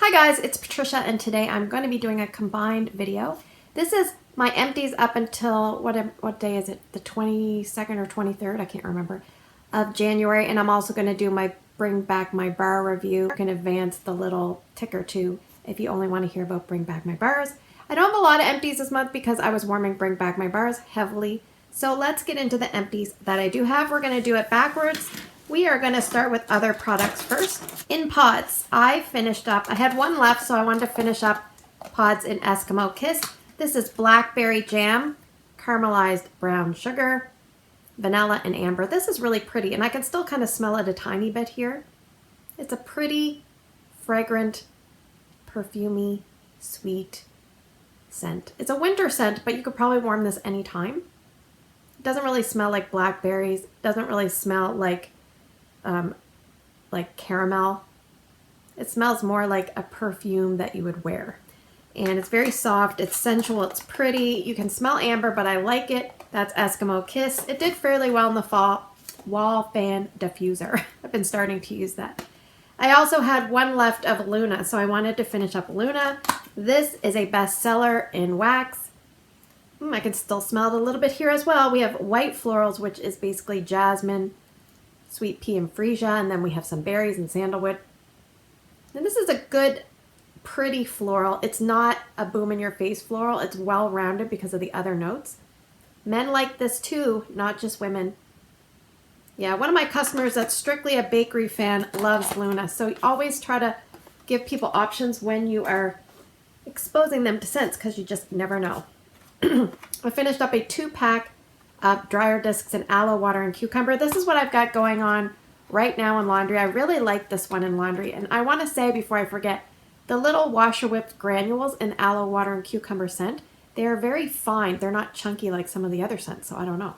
Hi guys, it's Patricia and today I'm going to be doing a combined video. This is my empties up until, what day is it? The 22nd or 23rd, I can't remember, of January. And I'm also going to do my Bring Back My Bar review. I can advance the little ticker too if you only want to hear about Bring Back My Bars. I don't have a lot of empties this month because I was warming Bring Back My Bars heavily. So let's get into the empties that I do have. We're going to do it backwards. We are going to start with other products first. In pods, I finished up, I had one left, so I wanted to finish up pods in Eskimo Kiss. This is blackberry jam, caramelized brown sugar, vanilla, and amber. This is really pretty, and I can still kind of smell it a tiny bit here. It's a pretty, fragrant, perfumey, sweet scent. It's a winter scent, but you could probably warm this anytime. It doesn't really smell like blackberries. It doesn't really smell like caramel. It smells more like a perfume that you would wear. And it's very soft, it's sensual, it's pretty. You can smell amber, but I like it. That's Eskimo Kiss. It did fairly well in the fall. Wall fan diffuser. I've been starting to use that. I also had one left of Luna, so I wanted to finish up Luna. This is a bestseller in wax. I can still smell it a little bit here as well. We have white florals, which is basically jasmine, sweet pea, and freesia, and then we have some berries and sandalwood. And this is a good, pretty floral. It's not a boom-in-your-face floral. It's well-rounded because of the other notes. Men like this too, not just women. Yeah, one of my customers that's strictly a bakery fan loves Luna, so always try to give people options when you are exposing them to scents because you just never know. I finished up a 2-pack of dryer discs in aloe water and cucumber. This is what I've got going on right now in laundry. I really like this one in laundry. And I want to say before I forget, the little washer whipped granules in aloe water and cucumber scent, they are very fine. They're not chunky like some of the other scents, so I don't know.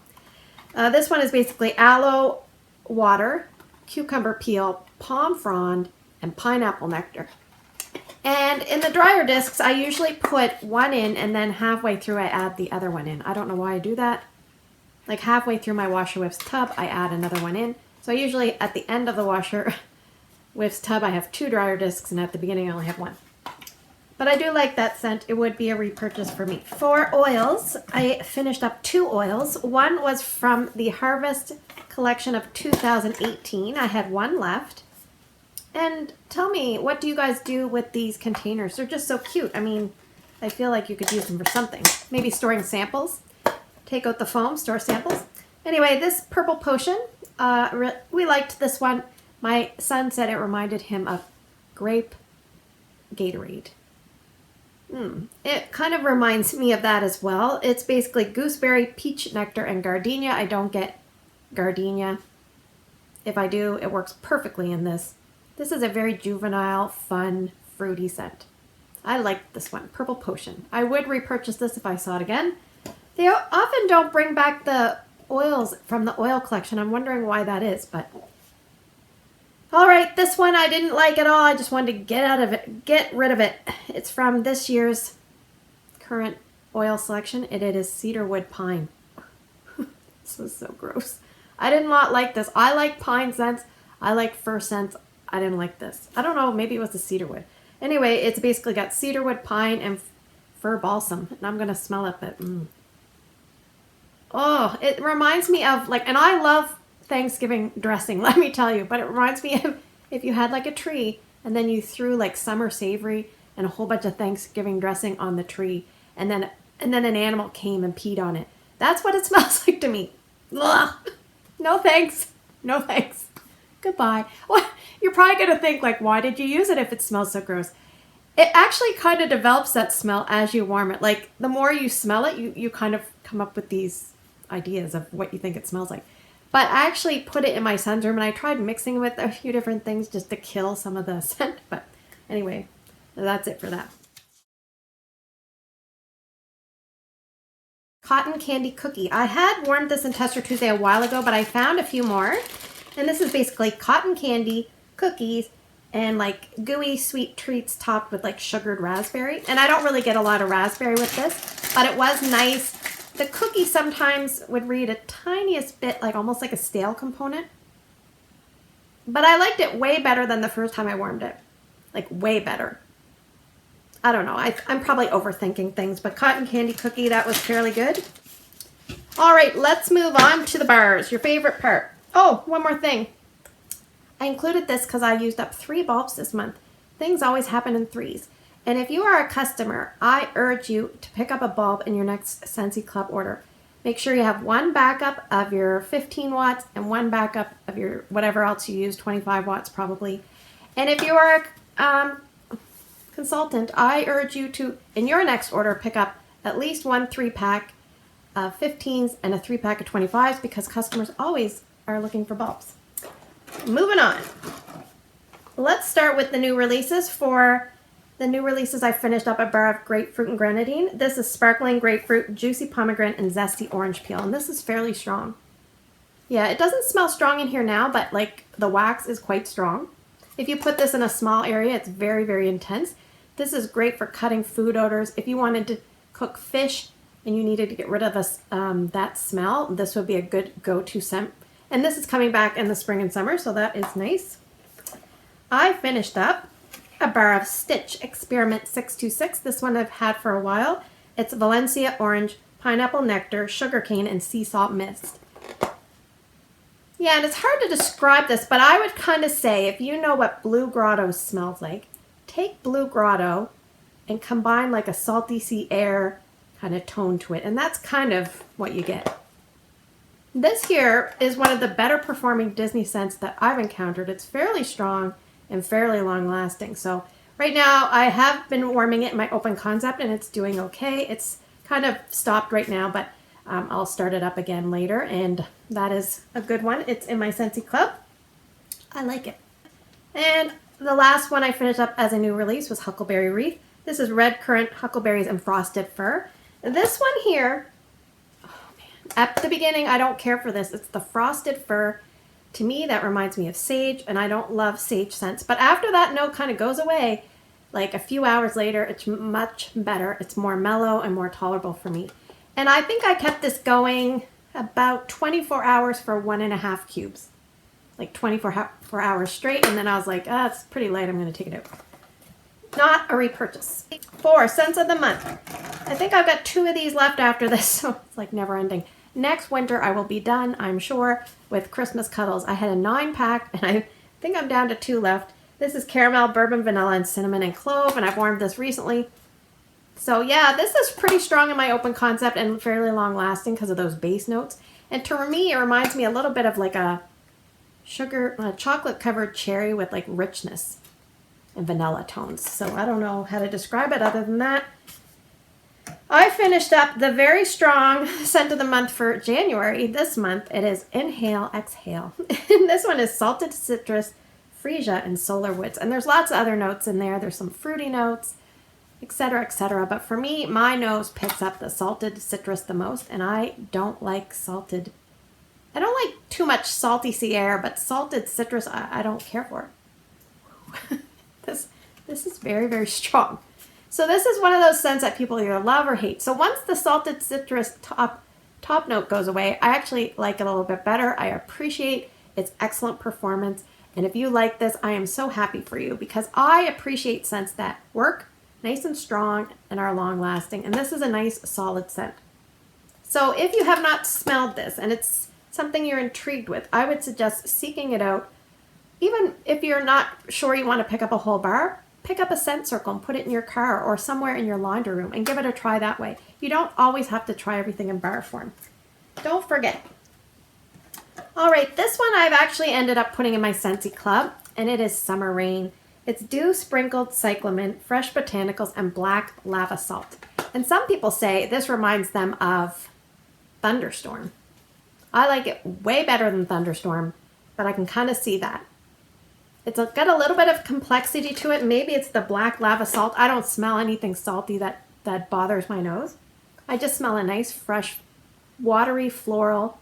This one is basically aloe water, cucumber peel, palm frond, and pineapple nectar. And in the dryer discs, I usually put one in and then halfway through I add the other one in. I don't know why I do that. Like halfway through my washer whiffs tub, I add another one in. So I usually, at the end of the washer whiffs tub, I have 2 dryer discs, and at the beginning I only have 1. But I do like that scent. It would be a repurchase for me. For oils, I finished up 2 oils. One was from the Harvest collection of 2018. I had 1 left. And tell me, what do you guys do with these containers? They're just so cute. I mean, I feel like you could use them for something. Maybe storing samples. Take out the foam, store samples. Anyway, this Purple Potion, we liked this one. My son said it reminded him of grape Gatorade. It kind of reminds me of that as well. It's basically gooseberry, peach nectar, and gardenia. I don't get gardenia. If I do, it works perfectly in this. This is a very juvenile, fun, fruity scent. I like this one, Purple Potion. I would repurchase this if I saw it again. They often don't bring back the oils from the oil collection. I'm wondering why that is, but... All right, this one I didn't like at all. I just wanted to get rid of it. It's from this year's current oil selection, and it is cedarwood pine. This was so gross. I did not like this. I like pine scents. I like fir scents. I didn't like this. I don't know, maybe it was the cedarwood. Anyway, it's basically got cedarwood, pine, and fir balsam, and I'm going to smell it, but... Oh, it reminds me of, like, and I love Thanksgiving dressing, let me tell you, but it reminds me of if you had, like, a tree, and then you threw, like, summer savory and a whole bunch of Thanksgiving dressing on the tree, and then an animal came and peed on it. That's what it smells like to me. Ugh. No thanks. No thanks. Goodbye. Well, you're probably going to think, like, why did you use it if it smells so gross? It actually kind of develops that smell as you warm it. Like, the more you smell it, you kind of come up with these ideas of what you think it smells like. But I actually put it in my son's room, and I tried mixing with a few different things just to kill some of the scent. But anyway, that's it for that. Cotton Candy Cookie. I had warmed this in Tester Tuesday a while ago, but I found a few more. And this is basically cotton candy, cookies, and like gooey sweet treats topped with like sugared raspberry. And I don't really get a lot of raspberry with this, but it was nice. The cookie sometimes would read a tiniest bit, like almost like a stale component. But I liked it way better than the first time I warmed it. Like way better. I don't know. I'm probably overthinking things, but cotton candy cookie, that was fairly good. All right, let's move on to the bars. Your favorite part. Oh, one more thing. I included this because I used up 3 bulbs this month. Things always happen in threes. And if you are a customer, I urge you to pick up a bulb in your next Scentsy Club order. Make sure you have 1 backup of your 15 watts and 1 backup of your whatever else you use, 25 watts probably. And if you are a consultant, I urge you to, in your next order, pick up at least 1 3-pack of 15s and a 3-pack of 25s because customers always are looking for bulbs. Moving on. Let's start with the new releases. For the new releases, I finished up a bar of grapefruit and grenadine. This is sparkling grapefruit, juicy pomegranate, and zesty orange peel, and this is fairly strong. Yeah, it doesn't smell strong in here now, but like the wax is quite strong. If you put this in a small area, it's very, very intense. This is great for cutting food odors. If you wanted to cook fish and you needed to get rid of that smell, this would be a good go-to scent. And this is coming back in the spring and summer, so that is nice. I finished up a bar of Stitch Experiment 626. This one I've had for a while. It's Valencia orange, pineapple nectar, sugarcane, and sea salt mist. Yeah, and it's hard to describe this, but I would kind of say, if you know what Blue Grotto smells like, take Blue Grotto and combine like a salty sea air kind of tone to it, and that's kind of what you get. This here is one of the better performing Disney scents that I've encountered. It's fairly strong and fairly long lasting. So right now I have been warming it in my open concept and it's doing okay. It's kind of stopped right now, but I'll start it up again later, and that is a good one. It's in my Scentsy Club. I like it. And the last one I finished up as a new release was Huckleberry Wreath. This is red currant, huckleberries, and frosted fir. This one here, oh man, at the beginning I don't care for this. It's the frosted fir. To me, that reminds me of sage, and I don't love sage scents. But after that note kind of goes away, like a few hours later, it's much better. It's more mellow and more tolerable for me. And I think I kept this going about 24 hours for 1.5 cubes. Like 24 hours straight, and then I was like, ah, it's pretty light, I'm going to take it out. Not a repurchase. For Scents of the Month. I think I've got 2 of these left after this, so it's like never ending. Next winter I will be done, I'm sure, with Christmas Cuddles. I had a 9-pack, and I think I'm down to 2 left. This is caramel, bourbon, vanilla, and cinnamon and clove, and I've warmed this recently. So yeah, this is pretty strong in my open concept and fairly long lasting because of those base notes. And to me, it reminds me a little bit of like a chocolate covered cherry with like richness and vanilla tones. So I don't know how to describe it other than that. I finished up the very strong scent of the month for January. This month it is Inhale, Exhale. And this one is salted citrus, freesia, and solar woods. And there's lots of other notes in there. There's some fruity notes, etc., etc. But for me, my nose picks up the salted citrus the most, and I don't like salted. I don't like too much salty sea air, but salted citrus, I don't care for. This is very, very strong. So this is one of those scents that people either love or hate. So once the salted citrus top note goes away, I actually like it a little bit better. I appreciate its excellent performance. And if you like this, I am so happy for you because I appreciate scents that work nice and strong and are long lasting. And this is a nice solid scent. So if you have not smelled this and it's something you're intrigued with, I would suggest seeking it out. Even if you're not sure you want to pick up a whole bar, pick up a scent circle and put it in your car or somewhere in your laundry room and give it a try that way. You don't always have to try everything in bar form. Don't forget. All right, this one I've actually ended up putting in my Scentsy Club, and it is Summer Rain. It's dew sprinkled cyclamen, fresh botanicals, and black lava salt. And some people say this reminds them of Thunderstorm. I like it way better than Thunderstorm, but I can kind of see that. It's got a little bit of complexity to it. Maybe it's the black lava salt. I don't smell anything salty that bothers my nose. I just smell a nice, fresh, watery, floral.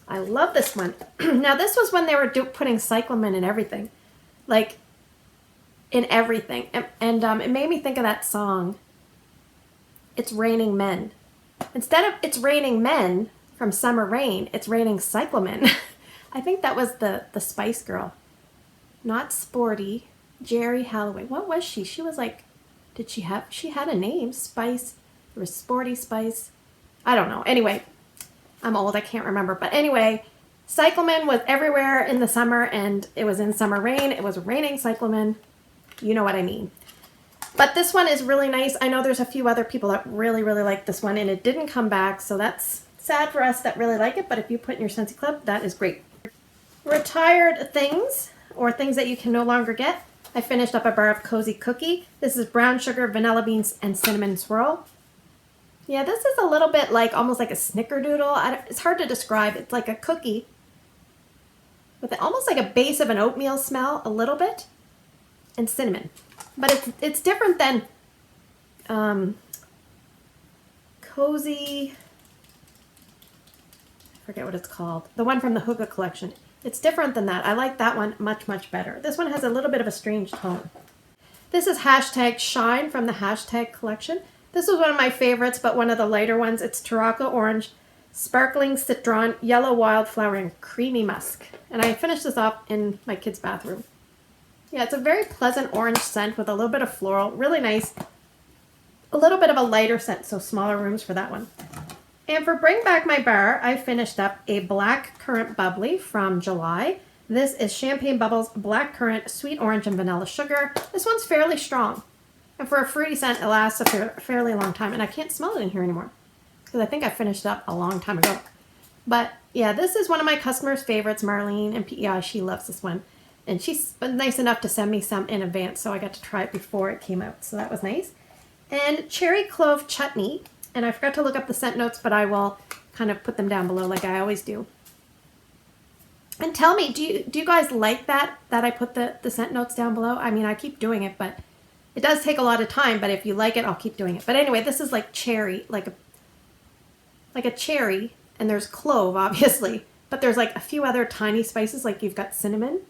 I love this one. Now, this was when they were putting cyclamen in everything. Like, in everything. And it made me think of that song, It's Raining Men. Instead of It's Raining Men from Summer Rain, it's raining cyclamen. I think that was the Spice Girl. Not Sporty. Jerry Holloway. What was she? She was like did she have? She had a name, Spice. There was Sporty Spice. I don't know. Anyway, I'm old, I can't remember. But anyway, cyclamen was everywhere in the summer, and it was in summer rain. It was raining cyclamen. You know what I mean. But this one is really nice. I know there's a few other people that really, really like this one, and it didn't come back, so that's sad for us that really like it, but if you put in your Scentsy Club, that is great. Retired things, or things that you can no longer get. I finished up a bar of Cozy Cookie. This is brown sugar, vanilla beans, and cinnamon swirl. Yeah, this is a little bit like, almost like a snickerdoodle. It's hard to describe. It's like a cookie with almost like a base of an oatmeal smell, a little bit, and cinnamon. But it's different than Cozy, I forget what it's called, the one from the Hookah collection. It's different than that. I like that one much, much better. This one has a little bit of a strange tone. This is hashtag Shine from the hashtag collection. This was one of my favorites, but one of the lighter ones. It's Taraka Orange, Sparkling Citron, Yellow Wildflower, and Creamy Musk. And I finished this off in my kid's bathroom. Yeah, it's a very pleasant orange scent with a little bit of floral. Really nice. A little bit of a lighter scent, so smaller rooms for that one. And for Bring Back My Bar, I finished up a Black Currant Bubbly from July. This is Champagne Bubbles, Black Currant, Sweet Orange, and Vanilla Sugar. This one's fairly strong. And for a fruity scent, it lasts a fairly long time. And I can't smell it in here anymore, because I think I finished it up a long time ago. But yeah, this is one of my customers' favorites, Marlene in PEI. She loves this one. And she's been nice enough to send me some in advance, so I got to try it before it came out. So that was nice. And Cherry Clove Chutney. And I forgot to look up the scent notes, but I will kind of put them down below like I always do. And tell me, do you guys like that I put the scent notes down below? I mean, I keep doing it, but it does take a lot of time. But if you like it, I'll keep doing it. But anyway, this is like cherry, like a cherry, and there's clove, obviously. But there's like a few other tiny spices, like you've got cinnamon.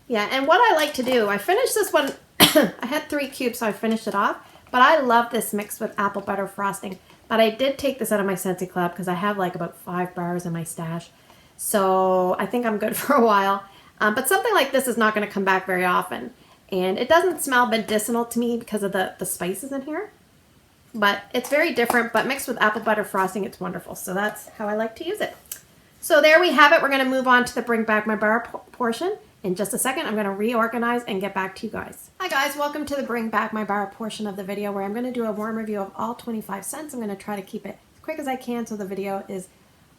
Yeah, and what I like to do, I finished this one, I had 3 cubes, so I finished it off. But I love this mixed with apple butter frosting. But I did take this out of my Scentsy Club because I have like about 5 bars in my stash. So I think I'm good for a while. But something like this is not going to come back very often. And it doesn't smell medicinal to me because of the spices in here. But it's very different, but mixed with apple butter frosting, it's wonderful. So that's how I like to use it. So there we have it. We're going to move on to the Bring Back My Bar portion. In just a second, I'm going to reorganize and get back to you guys. Hi guys, welcome to the Bring Back My Bar portion of the video where I'm going to do a warm review of all 25 scents. I'm going to try to keep it as quick as I can so the video is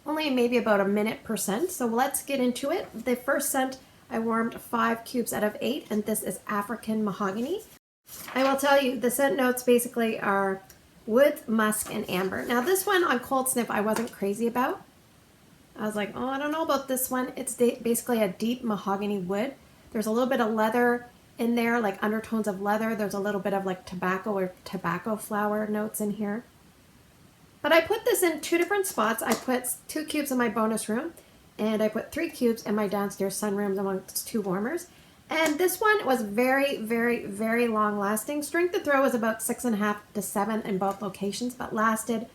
only maybe about a minute per scent. So let's get into it. The first scent, I warmed 5 cubes out of 8, and this is African Mahogany. I will tell you, the scent notes basically are wood, musk, and amber. Now this one on cold sniff I wasn't crazy about. I was like, oh, I don't know about this one. It's basically a deep mahogany wood. There's a little bit of leather in there, like undertones of leather. There's a little bit of like tobacco or tobacco flower notes in here. But I put this in 2 different spots. I put 2 cubes in my bonus room, and I put 3 cubes in my downstairs sunrooms amongst 2 warmers. And this one was very, very, very long lasting. Strength of throw was about 6.5 to 7 in both locations, but lasted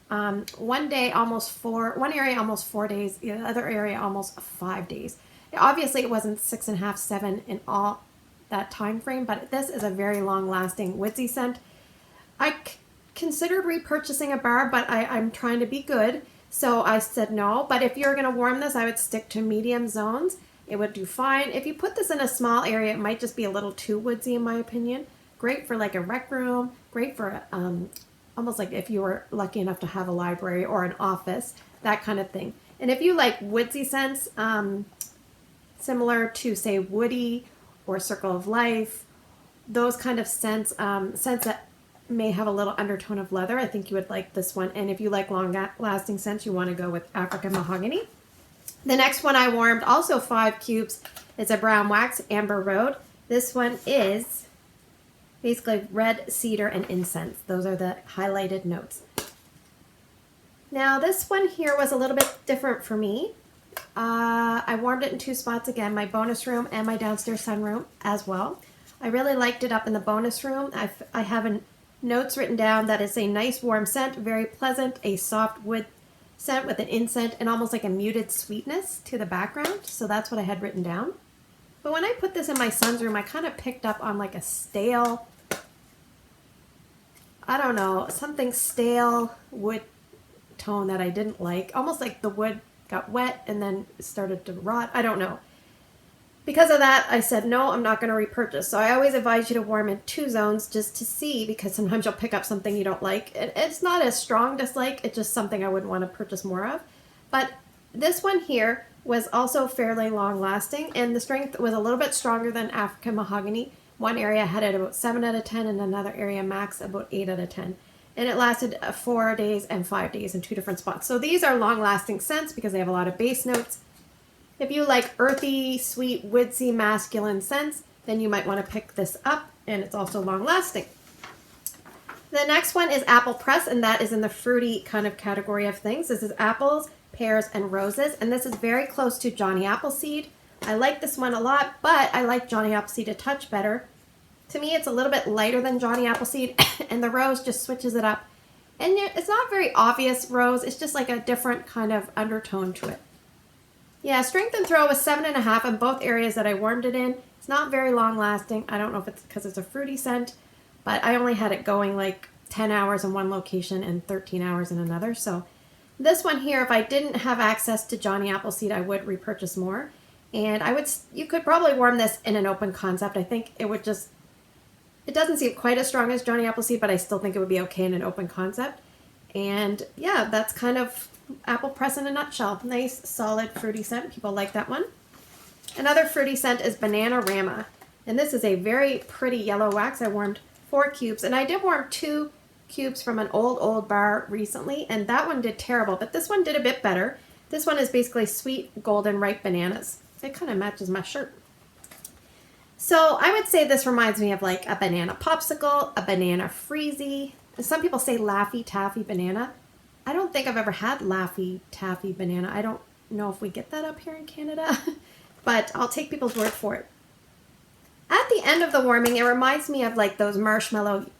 one area almost 4 days, the other area almost 5 days. Obviously it wasn't 6.5, 7 in all that time frame, but this is a very long lasting woodsy scent. I considered repurchasing a bar, but I'm trying to be good, so I said no. But if you're going to warm this, I would stick to medium zones. It would do fine. If you put this in a small area, it might just be a little too woodsy in my opinion. Great for like a rec room, great for almost like if you were lucky enough to have a library or an office, that kind of thing. And if you like woodsy scents, similar to say Woody or Circle of Life, those kind of scents, scents that may have a little undertone of leather, I think you would like this one. And if you like long lasting scents, you want to go with African Mahogany. The next one I warmed, also 5 cubes, is a Brown Wax Amber Road. This one is basically red, cedar, and incense. Those are the highlighted notes. Now this one here was a little bit different for me. I warmed it in 2 spots again, my bonus room and my downstairs sunroom as well. I really liked it up in the bonus room. I have notes written down that it's a nice warm scent, very pleasant, a soft wood scent with an incense and almost like a muted sweetness to the background. So that's what I had written down. But when I put this in my son's room, I kind of picked up on like a stale I don't know, something stale wood tone that I didn't like. Almost like the wood got wet and then started to rot. I don't know. Because of that, I said, no, I'm not going to repurchase. So I always advise you to warm in 2 zones just to see, because sometimes you'll pick up something you don't like. It's not a strong dislike. It's just something I wouldn't want to purchase more of. But this one here was also fairly long lasting, and the strength was a little bit stronger than African mahogany. One area had it about 7 out of 10 and another area max about 8 out of 10. And it lasted 4 days and 5 days in 2 different spots. So these are long lasting scents because they have a lot of base notes. If you like earthy, sweet, woodsy, masculine scents, then you might want to pick this up, and it's also long lasting. The next one is Apple Press, and that is in the fruity kind of category of things. This is apples, pears, and roses, and this is very close to Johnny Appleseed. I like this one a lot, but I like Johnny Appleseed a touch better. To me, it's a little bit lighter than Johnny Appleseed, and the rose just switches it up. And it's not very obvious rose, it's just like a different kind of undertone to it. Yeah, strength and throw was 7.5 in both areas that I warmed it in. It's not very long lasting. I don't know if it's because it's a fruity scent, but I only had it going like 10 hours in one location and 13 hours in another. So this one here, if I didn't have access to Johnny Appleseed, I would repurchase more. And you could probably warm this in an open concept. I think it would just, it doesn't seem quite as strong as Johnny Appleseed, but I still think it would be okay in an open concept. And yeah, that's kind of Apple Press in a nutshell. Nice, solid, fruity scent. People like that one. Another fruity scent is Bananarava. And this is a very pretty yellow wax. I warmed 4 cubes. And I did warm 2 cubes from an old bar recently. And that one did terrible. But this one did a bit better. This one is basically sweet, golden, ripe bananas. It kind of matches my shirt. So I would say this reminds me of like a banana popsicle, a banana freezy. Some people say Laffy Taffy banana. I don't think I've ever had Laffy Taffy banana. I don't know if we get that up here in Canada, but I'll take people's word for it. At the end of the warming, it reminds me of like those marshmallow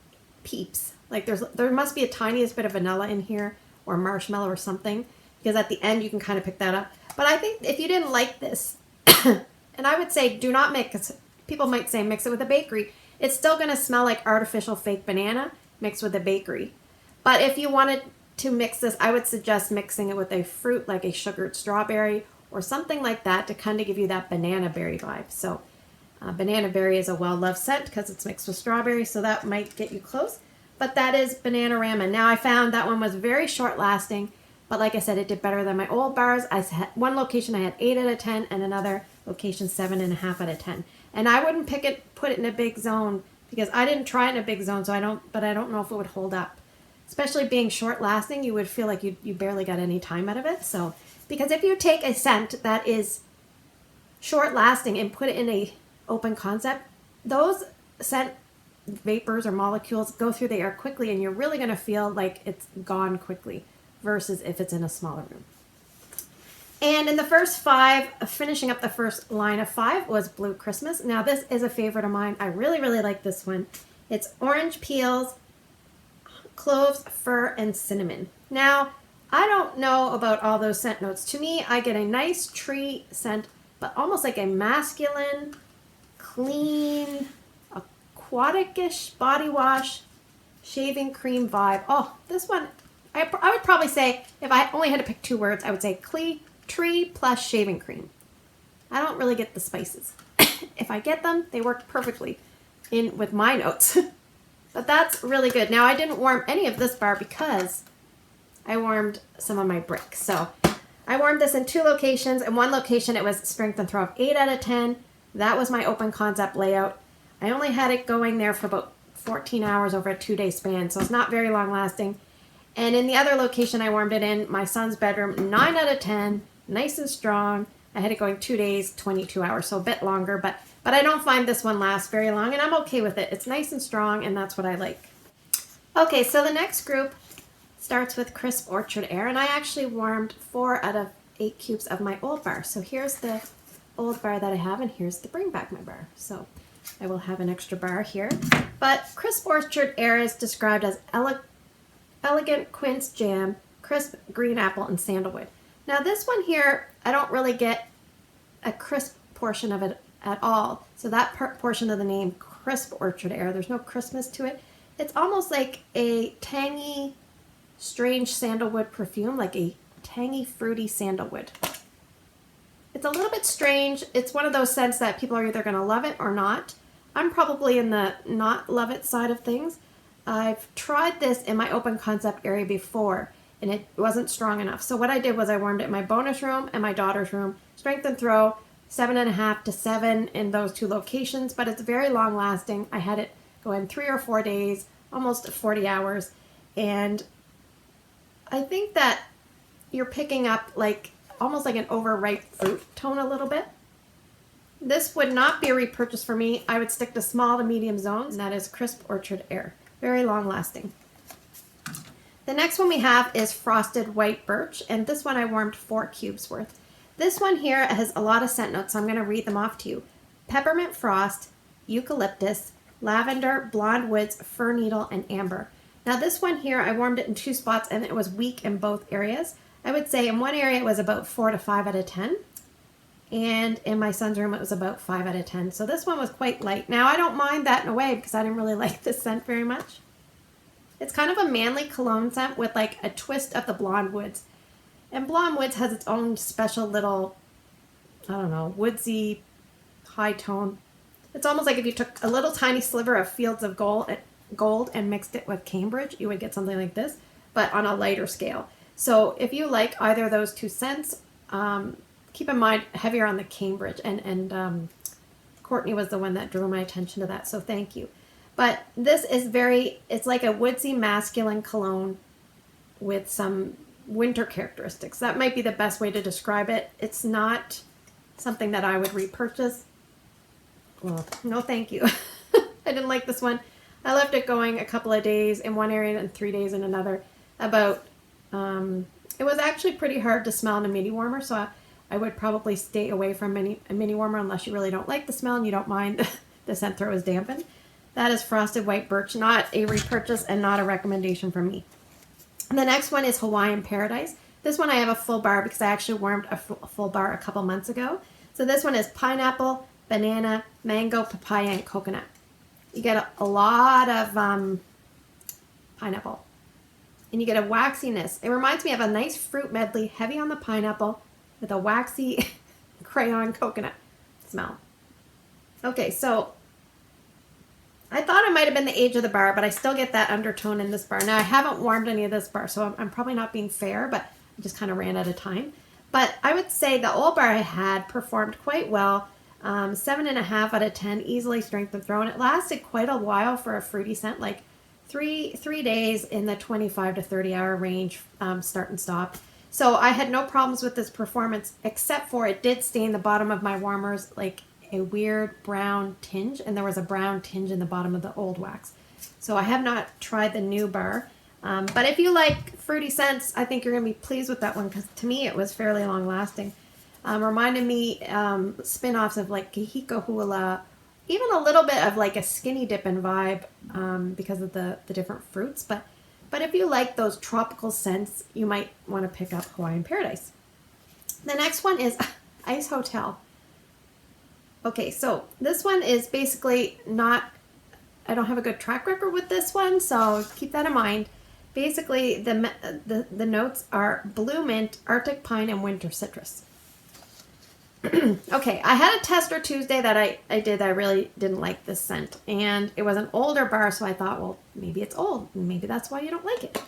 peeps. Like there must be a tiniest bit of vanilla in here or marshmallow or something, because at the end you can kind of pick that up. But I think if you didn't like this, and I would say do not mix, people might say mix it with a bakery. It's still going to smell like artificial fake banana mixed with a bakery. But if you wanted to mix this, I would suggest mixing it with a fruit like a sugared strawberry or something like that to kind of give you that banana berry vibe. So banana berry is a well-loved scent because it's mixed with strawberry, so that might get you close. But that is Bananarava. Now I found that one was very short lasting, but like I said, it did better than my old bars. I had one location I had 8 out of 10 and another location 7.5 out of 10. And I wouldn't put it in a big zone because I didn't try it in a big zone, so I don't know if it would hold up. Especially being short lasting, you would feel like you barely got any time out of it. So, because if you take a scent that is short lasting and put it in a open concept, those scent vapors or molecules go through the air quickly, and you're really going to feel like it's gone quickly versus if it's in a smaller room. And in the first 5, finishing up the first line of 5 was Blue Christmas. Now this is a favorite of mine. I really, really like this one. It's orange peels, cloves, fir, and cinnamon. Now, I don't know about all those scent notes. To me, I get a nice tree scent, but almost like a masculine, clean, aquatic-ish body wash, shaving cream vibe. Oh, this one, I would probably say, if I only had to pick 2 words, I would say tree plus shaving cream. I don't really get the spices. If I get them, they work perfectly in with my notes. But that's really good. Now, I didn't warm any of this bar because I warmed some of my bricks. So I warmed this in 2 locations. In one location, it was strength and throw of 8 out of 10. That was my open concept layout. I only had it going there for about 14 hours over a 2-day span, so it's not very long lasting. And in the other location I warmed it in, my son's bedroom, 9 out of 10, nice and strong. I had it going 2 days, 22 hours, so a bit longer, but I don't find this one lasts very long, and I'm okay with it. It's nice and strong, and that's what I like. Okay, so the next group starts with Crisp Orchard Air, and I actually warmed 4 out of 8 cubes of my old bar. So here's the old bar that I have, and here's the bring back my bar. So I will have an extra bar here. But Crisp Orchard Air is described as elegant quince jam, crisp green apple, and sandalwood. Now this one here, I don't really get a crisp portion of it at all. So that portion of the name, Crisp Orchard Air, there's no crispness to it. It's almost like a tangy, strange sandalwood perfume, like a tangy, fruity sandalwood. It's a little bit strange. It's one of those scents that people are either going to love it or not. I'm probably in the not love it side of things. I've tried this in my open concept area before, and it wasn't strong enough. So what I did was I warmed it in my bonus room and my daughter's room. Strength and throw, 7.5 to 7 in those two locations, but it's very long lasting. I had it go in 3 or 4 days, almost 40 hours. And I think that you're picking up like almost like an overripe fruit tone a little bit. This would not be a repurchase for me. I would stick to small to medium zones, and that is Crisp Orchard Air. Very long lasting. The next one we have is Frosted White Birch, and this one I warmed 4 cubes worth. This one here has a lot of scent notes, so I'm going to read them off to you. Peppermint frost, eucalyptus, lavender, blonde woods, fir needle, and amber. Now this one here, I warmed it in 2 spots and it was weak in both areas. I would say in one area it was about 4 to 5 out of 10. And in my son's room it was about 5 out of 10. So this one was quite light. Now I don't mind that in a way because I didn't really like this scent very much. It's kind of a manly cologne scent with like a twist of the blonde woods. And blonde woods has its own special little, I don't know, woodsy high tone. It's almost like if you took a little tiny sliver of Fields of Gold and mixed it with Cambridge, you would get something like this, but on a lighter scale. So if you like either of those two scents, keep in mind heavier on the Cambridge, and Courtney was the one that drew my attention to that, so thank you. But this is it's like a woodsy masculine cologne with some winter characteristics. That might be the best way to describe it. It's not something that I would repurchase. Well, no thank you. I didn't like this one. I left it going a couple of days in one area and 3 days in another. It was actually pretty hard to smell in a mini warmer, so I would probably stay away from a mini warmer unless you really don't like the smell and you don't mind the scent throw is dampened. That is Frosted White Birch, not a repurchase and not a recommendation from me. And the next one is Hawaiian Paradise. This one I have a full bar because I actually warmed a full bar a couple months ago. So this one is pineapple, banana, mango, papaya, and coconut. You get a lot of pineapple. And you get a waxiness. It reminds me of a nice fruit medley, heavy on the pineapple, with a waxy crayon coconut smell. Okay, so I thought it might have been the age of the bar, but I still get that undertone in this bar. Now, I haven't warmed any of this bar, so I'm probably not being fair, but I just kind of ran out of time. But I would say the old bar I had performed quite well. 7.5 out of 10, easily strength and throw. And it lasted quite a while for a fruity scent, like three days in the 25 to 30 hour range, start and stop. So I had no problems with this performance, except for it did stain the bottom of my warmers like a weird brown tinge, and there was a brown tinge in the bottom of the old wax. So I have not tried the new bar. But if you like fruity scents, I think you're going to be pleased with that one, because to me it was fairly long lasting. Reminded me spin-offs of like Kahiko Hula, even a little bit of like a skinny dippin' vibe because of the different fruits. But if you like those tropical scents, you might want to pick up Hawaiian Paradise. The next one is Ice Hotel. Okay, so this one is basically not, I don't have a good track record with this one, so keep that in mind. Basically, the notes are blue mint, Arctic pine, and winter citrus. Okay, I had a tester Tuesday that I did that I really didn't like this scent. And it was an older bar, so I thought, well, maybe it's old. Maybe that's why you don't like it.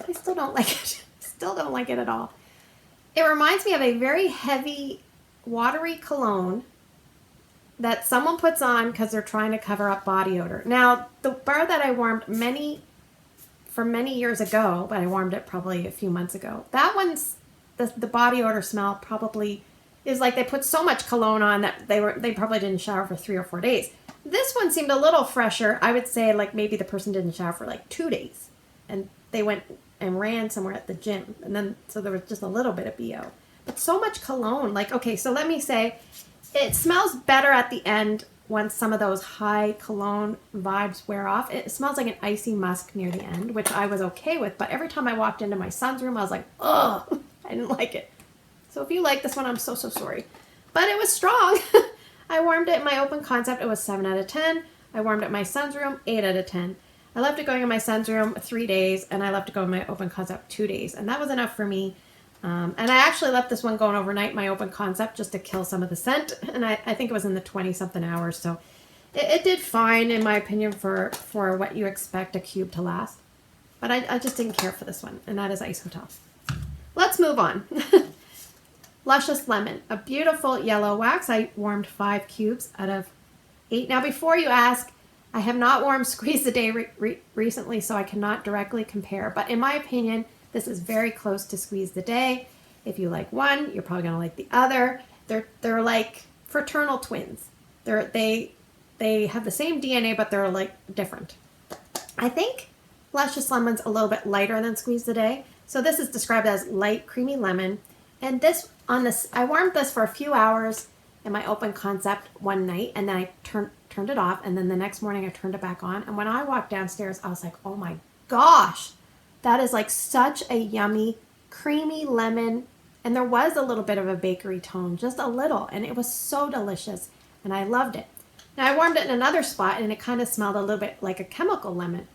I still don't like it. Still don't like it at all. It reminds me of a very heavy, watery cologne that someone puts on because they're trying to cover up body odor. Now, the bar that I warmed many years ago, but I warmed it probably a few months ago, that one's the body odor smell probably is like they put so much cologne on that they probably didn't shower for 3 or 4 days. This one seemed a little fresher. I would say like maybe the person didn't shower for like 2 days, and they went and ran somewhere at the gym, and then so there was just a little bit of BO. But so much cologne. Like, okay, so let me say it smells better at the end once some of those high cologne vibes wear off. It smells like an icy musk near the end, which I was okay with, but every time I walked into my son's room I was like, ugh, I didn't like it. So if you like this one, I'm so sorry. But it was strong. I warmed it in my open concept. It was 7 out of 10. I warmed it in my son's room, 8 out of 10. I left it going in my son's room 3 days, and I left it go in my open concept 2 days, and that was enough for me. And I actually left this one going overnight, my open concept, just to kill some of the scent, and I think it was in the 20-something hours, so it did fine, in my opinion, for what you expect a cube to last. But I just didn't care for this one, and that is Ice Hotel. Let's move on. Luscious Lemon, a beautiful yellow wax. I warmed 5 cubes out of 8. Now, before you ask, I have not warmed Squeeze the Day recently, so I cannot directly compare. But in my opinion, this is very close to Squeeze the Day. If you like one, you're probably going to like the other. They're like fraternal twins. They have the same DNA, but they're like different. I think Luscious Lemon's a little bit lighter than Squeeze the Day. So this is described as light creamy lemon. And I warmed this for a few hours in my open concept one night, and then I turned it off, and then the next morning I turned it back on. And when I walked downstairs, I was like, oh my gosh, that is like such a yummy, creamy lemon. And there was a little bit of a bakery tone, just a little, and it was so delicious, and I loved it. Now I warmed it in another spot, and it kind of smelled a little bit like a chemical lemon.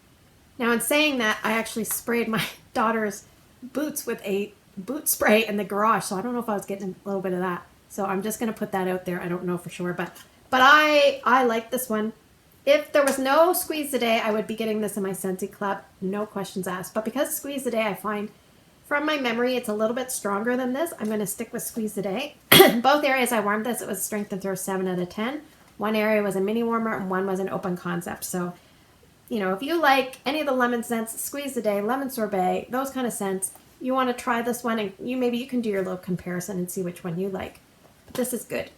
Now in saying that, I actually sprayed my daughter's boots with a boot spray in the garage, so I don't know if I was getting a little bit of that. So I'm just going to put that out there. I don't know for sure, but I like this one. If there was no Squeeze the Day, I would be getting this in my Scentsy Club, no questions asked. But because Squeeze the Day, I find from my memory, it's a little bit stronger than this. I'm going to stick with Squeeze the Day. Both areas I warmed this, it was strength and throw 7 out of 10. One area was a mini warmer and one was an open concept. So, you know, if you like any of the lemon scents, Squeeze the Day, lemon sorbet, those kind of scents, you want to try this one, and maybe you can do your little comparison and see which one you like. But this is good.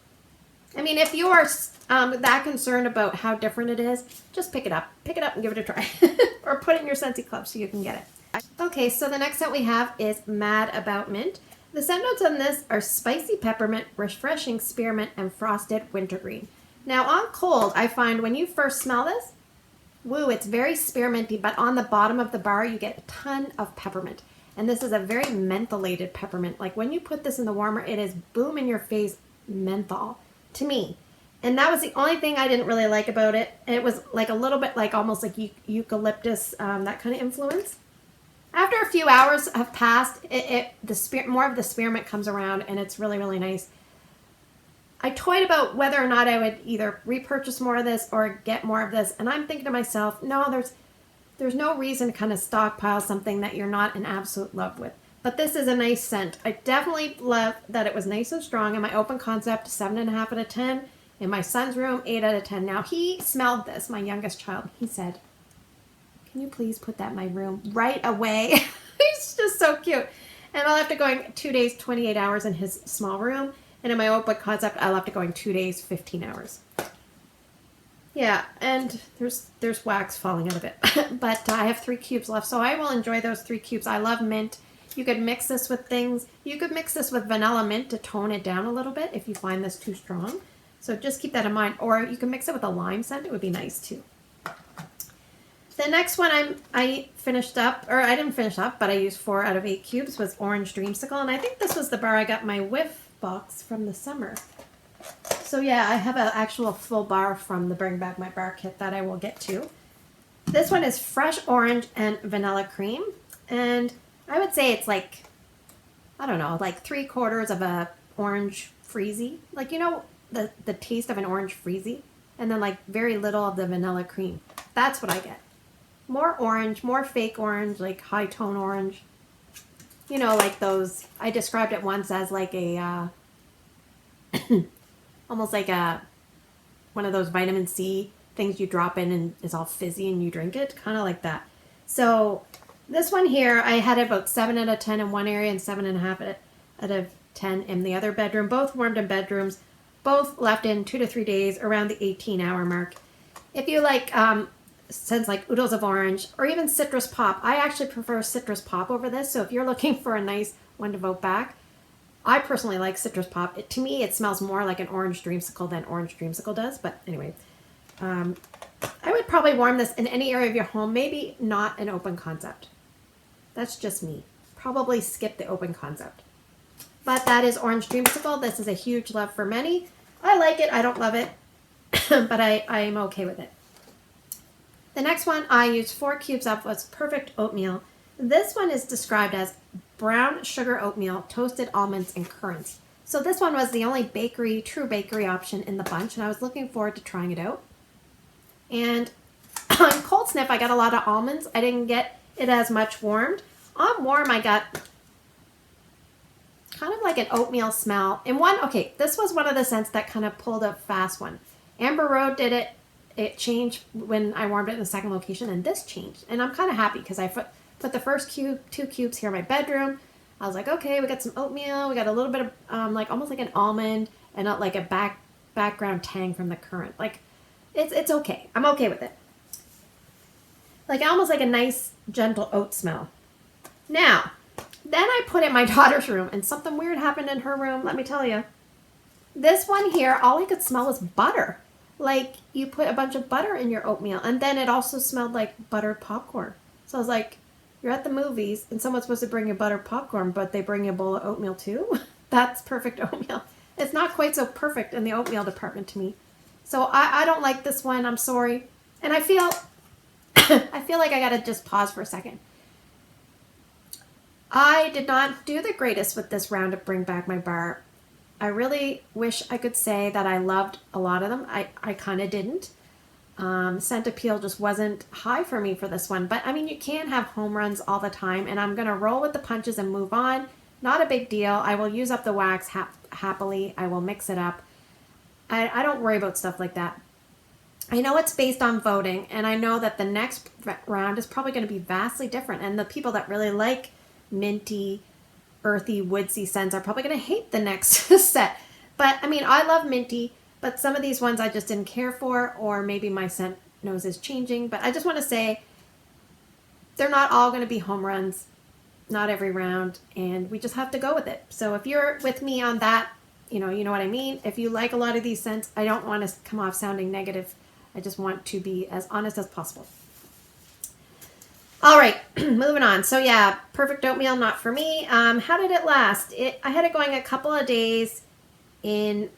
I mean, if you are that concerned about how different it is, just pick it up. Pick it up and give it a try. Or put it in your Scentsy Club so you can get it. Okay, so the next scent we have is Mad About Mint. The scent notes on this are spicy peppermint, refreshing spearmint, and frosted wintergreen. Now, on cold, I find when you first smell this, woo, it's very spearminty, but on the bottom of the bar, you get a ton of peppermint. And this is a very mentholated peppermint. Like when you put this in the warmer, it is boom in your face menthol to me. And that was the only thing I didn't really like about it. And it was like a little bit like almost like eucalyptus, that kind of influence. After a few hours have passed, more of the spearmint comes around, and it's really, really nice. I toyed about whether or not I would either repurchase more of this or get more of this. And I'm thinking to myself, no, there's no reason to kind of stockpile something that you're not in absolute love with. But this is a nice scent. I definitely love that it was nice and strong. In my open concept, 7.5 out of 10. In my son's room, 8 out of 10. Now, he smelled this, my youngest child. He said, can you please put that in my room right away? He's just so cute. And I left it going 2 days, 28 hours in his small room. And in my open concept, I left it going 2 days, 15 hours. Yeah, and there's wax falling out of it. But I have 3 cubes left, so I will enjoy those 3 cubes. I love mint. You could mix this with things. You could mix this with vanilla mint to tone it down a little bit if you find this too strong. So just keep that in mind. Or you can mix it with a lime scent. It would be nice too. The next one I finished up, or I didn't finish up, but I used 4 out of 8 cubes, was Orange Dreamsicle. And I think this was the bar I got my whiff box from the summer. So yeah, I have an actual full bar from the Bring Back My Bar kit that I will get to. This one is fresh orange and vanilla cream. And I would say it's like, I don't know, like 3/4 of a orange freezy. Like, you know, the taste of an orange freezy. And then like very little of the vanilla cream. That's what I get. More orange, more fake orange, like high tone orange. You know, like those, I described it once as like a, almost like one of those vitamin C things you drop in and it's all fizzy and you drink it. Kind of like that. So this one here, I had about 7 out of 10 in one area and 7.5 out of 10 in the other bedroom. Both warmed in bedrooms. Both left in 2 to 3 days around the 18-hour mark. If you like scents like oodles of orange or even citrus pop, I actually prefer citrus pop over this. So if you're looking for a nice one to vote back, I personally like citrus pop. To me, it smells more like an orange dreamsicle than orange dreamsicle does. But anyway, I would probably warm this in any area of your home. Maybe not an open concept. That's just me. Probably skip the open concept. But that is Orange Dreamsicle. This is a huge love for many. I like it. I don't love it. But I am okay with it. The next one I used 4 cubes of was Perfect Oatmeal. This one is described as brown sugar oatmeal, toasted almonds, and currants. So this one was the only true bakery option in the bunch, and I was looking forward to trying it out. And on Cold Snip, I got a lot of almonds. I didn't get it as much warmed. On warm, I got kind of like an oatmeal smell. And this was one of the scents that kind of pulled a fast one. Amber Road did it. It changed when I warmed it in the second location, and this changed. And I'm kind of happy because I put the first 2 cubes here in my bedroom. I was like, okay, we got some oatmeal. We got a little bit of like almost like an almond and not like a background tang from the currant. Like it's okay. I'm okay with it. Like almost like a nice gentle oat smell. Now, then I put it in my daughter's room, and something weird happened in her room, let me tell you. This one here, all I could smell was butter. Like you put a bunch of butter in your oatmeal, and then it also smelled like buttered popcorn. So I was like, you're at the movies and someone's supposed to bring you buttered popcorn, but they bring you a bowl of oatmeal too? That's perfect oatmeal. It's not quite so perfect in the oatmeal department to me. So I don't like this one, I'm sorry. And I feel like I gotta just pause for a second. I did not do the greatest with this round of Bring Back My Bar. I really wish I could say that I loved a lot of them. I kind of didn't. Scent appeal just wasn't high for me for this one. But I mean, you can't have home runs all the time, and I'm going to roll with the punches and move on. Not a big deal. I will use up the wax happily. I will mix it up. I don't worry about stuff like that. I know it's based on voting, and I know that the next round is probably going to be vastly different. And the people that really like minty, earthy, woodsy scents are probably going to hate the next set. But I mean, I love minty, but some of these ones I just didn't care for, or maybe my scent nose is changing. But I just want to say they're not all going to be home runs, not every round, and we just have to go with it. So if you're with me on that, you know what I mean. If you like a lot of these scents, I don't want to come off sounding negative. I just want to be as honest as possible. All right, moving on. So yeah, Perfect Oatmeal, not for me. How did it last? I had it going a couple of days in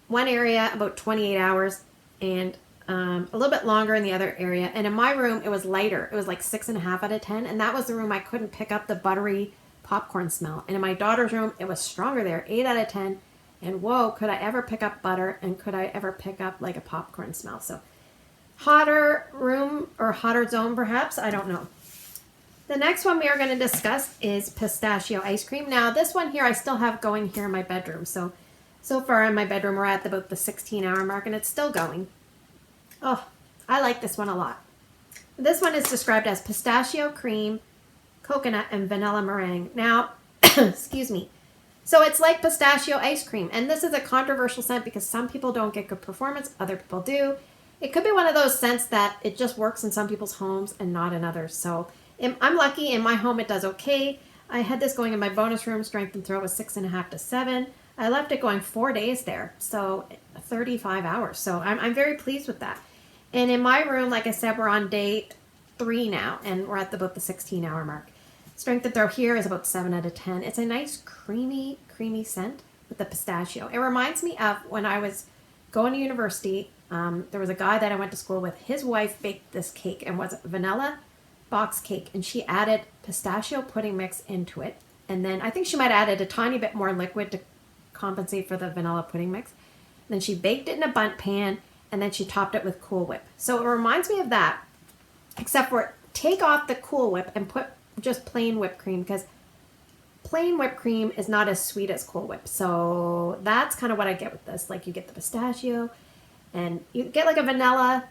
one area, about 28 hours, and a little bit longer in the other area. And in my room, it was lighter. It was like 6.5 out of 10. And that was the room I couldn't pick up the buttery popcorn smell. And in my daughter's room, it was stronger there, 8 out of 10. And whoa, could I ever pick up butter? And could I ever pick up like a popcorn smell? So hotter room or hotter zone, perhaps. I don't know. The next one we are going to discuss is pistachio ice cream. Now, this one here I still have going here in my bedroom. So far in my bedroom, we're at about the 16-hour mark, and it's still going. Oh, I like this one a lot. This one is described as pistachio cream, coconut, and vanilla meringue. Now, excuse me. So it's like pistachio ice cream, and this is a controversial scent because some people don't get good performance, other people do. It could be one of those scents that it just works in some people's homes and not in others. So I'm lucky. In my home, it does okay. I had this going in my bonus room. Strength and throw was 6.5 to 7. I left it going 4 days there, so 35 hours. So I'm very pleased with that. And in my room, like I said, we're on day 3 now, and we're at about the 16-hour mark. Strength and throw here is about 7 out of 10. It's a nice creamy scent with the pistachio. It reminds me of when I was going to university. There was a guy that I went to school with. His wife baked this cake, and was vanilla box cake, and she added pistachio pudding mix into it. And then I think she might have added a tiny bit more liquid to compensate for the vanilla pudding mix. And then she baked it in a bundt pan, and then she topped it with Cool Whip. So it reminds me of that, except for take off the Cool Whip and put just plain whipped cream, because plain whipped cream is not as sweet as Cool Whip. So that's kind of what I get with this. Like, you get the pistachio, and you get like a vanilla,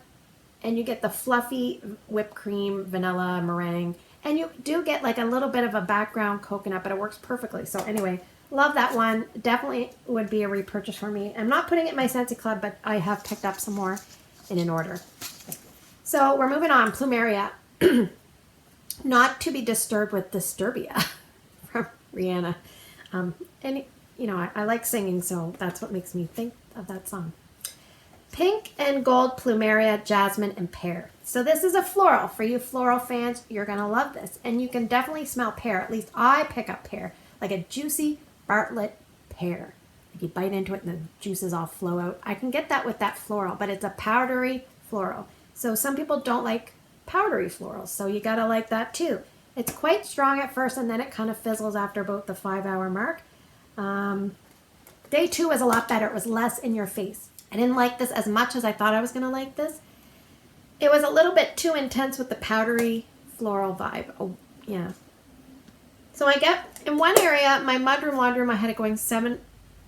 and you get the fluffy whipped cream, vanilla, meringue, and you do get like a little bit of a background coconut, but it works perfectly. So anyway, love that one. Definitely would be a repurchase for me. I'm not putting it in my Scentsy Club, but I have picked up some more in an order. So we're moving on. Plumeria. Not to be disturbed with Disturbia from Rihanna. And, I like singing, so that's what makes me think of that song. Pink and Gold Plumeria, Jasmine, and Pear. So this is a floral. For you floral fans, you're going to love this. And you can definitely smell pear. At least I pick up pear. Like a juicy Bartlett pear. Like you bite into it and the juices all flow out. I can get that with that floral, but it's a powdery floral. So some people don't like powdery florals, so you gotta like that too. It's quite strong at first, and then it kind of fizzles after about the 5-hour mark. Day 2 was a lot better. It was less in your face. I didn't like this as much as I thought I was gonna like this. It was a little bit too intense with the powdery floral vibe. Oh, yeah. So I get, in one area, my mudroom, laundry room, I had it going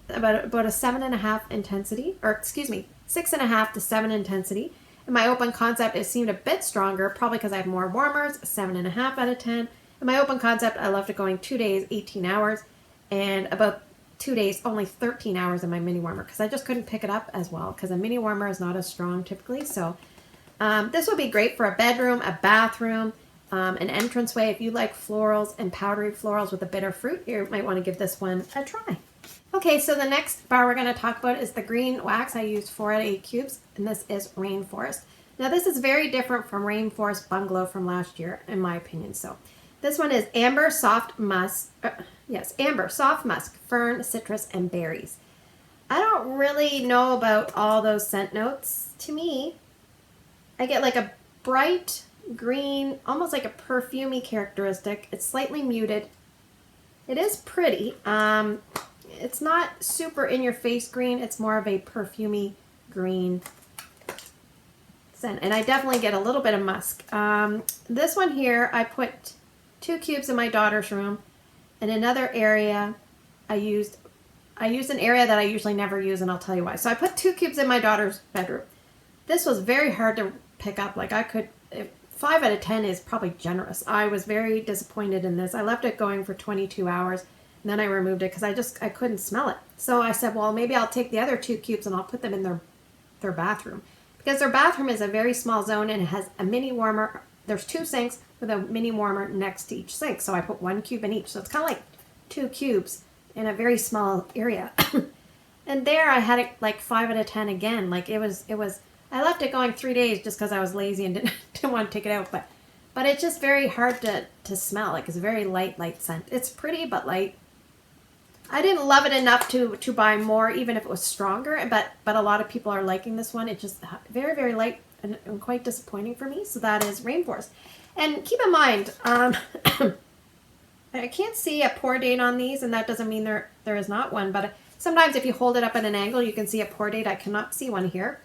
about a 7.5 intensity, or excuse me, 6.5 to 7 intensity. In my open concept, it seemed a bit stronger, probably because I have more warmers, 7.5 out of 10. In my open concept, I left it going 2 days, 18 hours, and about 2 days, only 13 hours in my mini warmer, because I just couldn't pick it up as well, because a mini warmer is not as strong typically. So this would be great for a bedroom, a bathroom, an entranceway. If you like florals and powdery florals with a bitter fruit, you might want to give this one a try. Okay, so the next bar we're going to talk about is the green wax. I used 4 out of 8 cubes, and this is Rainforest. Now this is very different from Rainforest Bungalow from last year, in my opinion. So this one is Amber Soft Musk, Amber Soft Musk, Fern, Citrus, and Berries. I don't really know about all those scent notes. To me, I get like a bright green, almost like a perfumey characteristic. It's slightly muted. It is pretty. It's not super in-your-face green. It's more of a perfumey green scent. And I definitely get a little bit of musk. This one here, I put 2 cubes in my daughter's room. In another area, I used an area that I usually never use, and I'll tell you why. So I put 2 cubes in my daughter's bedroom. This was very hard to pick up. Like 5 out of 10 is probably generous. I was very disappointed in this. I left it going for 22 hours. And then I removed it because I couldn't smell it. So I said, well, maybe I'll take the other 2 cubes and I'll put them in their bathroom. Because their bathroom is a very small zone and it has a mini warmer. There's 2 sinks with a mini warmer next to each sink. So I put 1 cube in each. So it's kind of like 2 cubes in a very small area. And there I had it like 5 out of 10 again. Like it was, I left it going 3 days just because I was lazy and didn't want to take it out. But it's just very hard to smell. Like it's a very light scent. It's pretty, but light. I didn't love it enough to buy more, even if it was stronger, but a lot of people are liking this one. It's just very, very light and quite disappointing for me. So that is Rainforest. And keep in mind, I can't see a pour date on these, and that doesn't mean there is not one, but sometimes if you hold it up at an angle, you can see a pour date. I cannot see one here.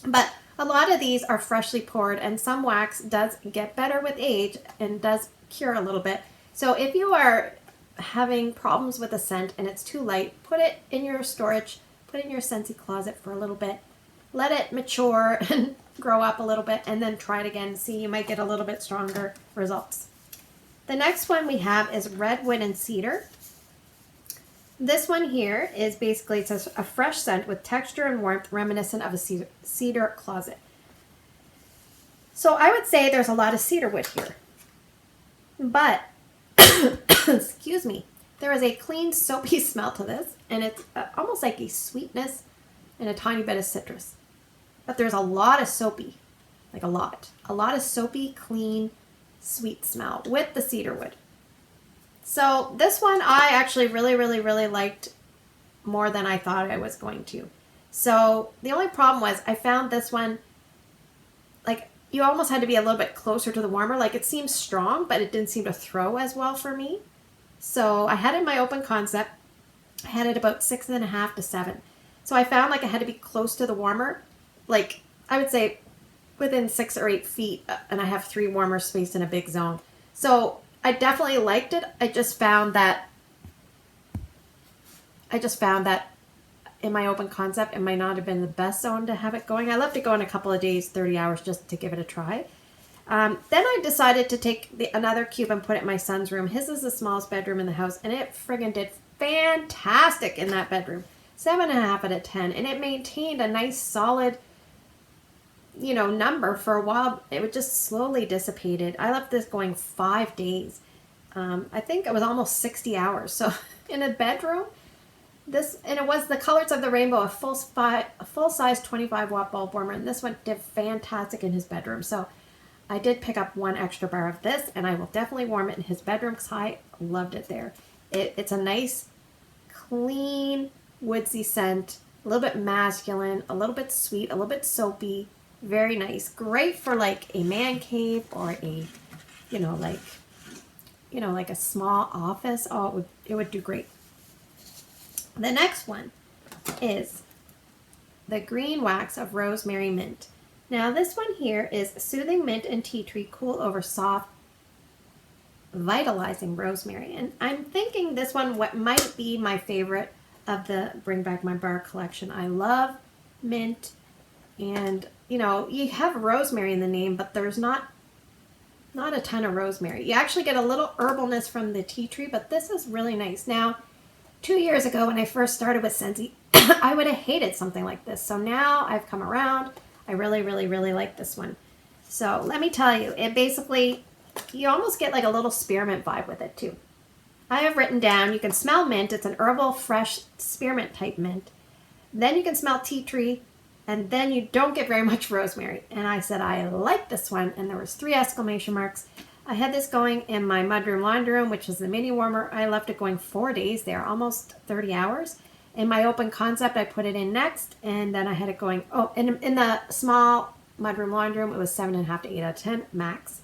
But a lot of these are freshly poured, and some wax does get better with age and does cure a little bit. So if you are having problems with a scent and it's too light, put it in your storage, put it in your Scentsy closet for a little bit, let it mature and grow up a little bit, and then try it again. See, you might get a little bit stronger results. The next one we have is Redwood and Cedar. This one here is basically, it says a fresh scent with texture and warmth reminiscent of a cedar closet. So I would say there's a lot of cedar wood here, but excuse me, there is a clean, soapy smell to this, and it's almost like a sweetness and a tiny bit of citrus. But there's a lot of soapy, like a lot of soapy, clean, sweet smell with the cedar wood. So this one I actually really, really, really liked more than I thought I was going to. So the only problem was I found this one, like, you almost had to be a little bit closer to the warmer. Like, it seems strong, but it didn't seem to throw as well for me. So I had it in my open concept. I had it about 6.5 to 7. So I found like I had to be close to the warmer. Like, I would say within 6 or 8 feet, and I have 3 warmers spaced in a big zone. So I definitely liked it. I just found that in my open concept, it might not have been the best zone to have it going. I left it going a couple of days, 30 hours, just to give it a try. Then I decided to take another cube and put it in my son's room. His is the smallest bedroom in the house, and it friggin' did fantastic in that bedroom. 7.5 out of 10, and it maintained a nice solid, number for a while. It would just slowly dissipated. I left this going 5 days. I think it was almost 60 hours. So in a bedroom, and it was the colors of the rainbow, a full-size 25-watt bulb warmer, and this one did fantastic in his bedroom. So I did pick up 1 extra bar of this, and I will definitely warm it in his bedroom because I loved it there. It's a nice, clean, woodsy scent, a little bit masculine, a little bit sweet, a little bit soapy. Very nice. Great for like a man cave or a, like a small office. Oh, it would do great. The next one is the green wax of rosemary mint. Now this one here is soothing mint and tea tree, cool over soft, vitalizing rosemary. And I'm thinking this one might be my favorite of the Bring Back My Bar collection. I love mint, and you have rosemary in the name, but there's not a ton of rosemary. You actually get a little herbalness from the tea tree, but this is really nice. Now, 2 years ago when I first started with Scentsy, I would have hated something like this. So now I've come around. I really, really, really like this one. So let me tell you, it basically, you almost get like a little spearmint vibe with it too. I have written down, you can smell mint. It's an herbal, fresh spearmint type mint. Then you can smell tea tree, and then you don't get very much rosemary. And I said, I like this one, and there was 3 exclamation marks. I had this going in my mudroom laundry room, which is the mini warmer. I left it going 4 days there, almost 30 hours. In my open concept, I put it in next, and then I had it going, in the small mudroom laundry room, it was 7.5 to 8 out of 10 max.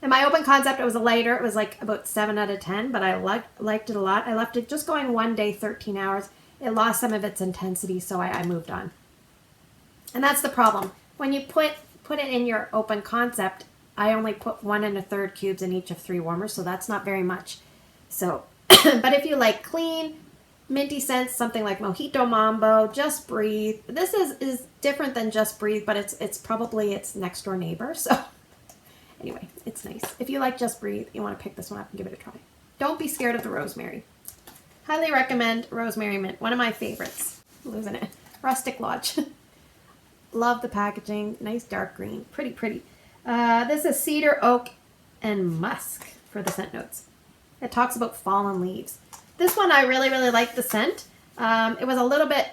In my open concept, it was a lighter. It was like about 7 out of 10, but I liked it a lot. I left it just going 1 day, 13 hours. It lost some of its intensity, so I moved on. And that's the problem. When you put it in your open concept, I only put 1 1/3 cubes in each of 3 warmers, so that's not very much. So, but if you like clean, minty scents, something like Mojito Mambo, Just Breathe. This is different than Just Breathe, but it's probably its next door neighbor. So anyway, it's nice. If you like Just Breathe, you want to pick this one up and give it a try. Don't be scared of the rosemary. Highly recommend rosemary mint. One of my favorites. I'm losing it. Rustic Lodge. Love the packaging. Nice dark green. Pretty, pretty. This is cedar, oak, and musk for the scent notes. It talks about fallen leaves. This one I really, really like the scent. It was a little bit